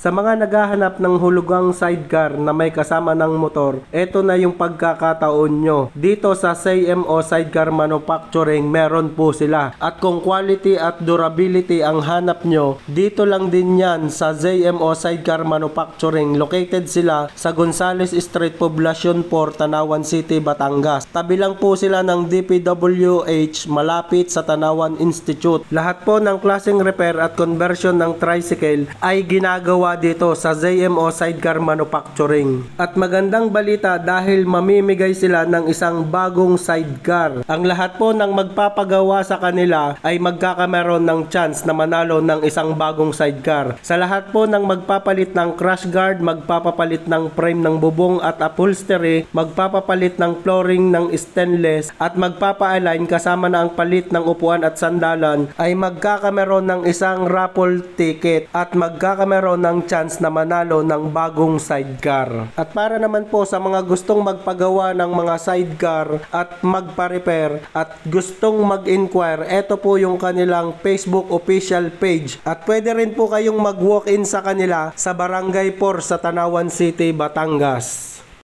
Sa mga naghahanap ng hulugang sidecar na may kasama ng motor, eto na yung pagkakataon nyo. Dito sa ZMO Sidecar Manufacturing, meron po sila. At kung quality at durability ang hanap nyo, dito lang din yan sa ZMO Sidecar Manufacturing. Located sila sa Gonzales Street, Poblacion 4, Tanawan City, Batangas. Tabi lang po sila ng DPWH, malapit sa Tanawan Institute. Lahat po ng klaseng repair at conversion ng tricycle ay ginagawa dito sa ZMO Sidecar Manufacturing. At magandang balita dahil mamimigay sila ng isang bagong sidecar. Ang lahat po ng magpapagawa sa kanila ay magkakameron ng chance na manalo ng isang bagong sidecar. Sa lahat po ng magpapalit ng crash guard, magpapapalit ng frame ng bubong at upholstery, magpapapalit ng flooring ng stainless at magpapa-align kasama na ang palit ng upuan at sandalan, ay magkakameron ng isang raffle ticket at magkakameron ng chance na manalo ng bagong sidecar. At para naman po sa mga gustong magpagawa ng mga sidecar at magpa-repair at gustong mag-inquire, eto po yung kanilang Facebook official page. At pwede rin po kayong mag-walk-in sa kanila sa Barangay 4 sa Tanawan City, Batangas.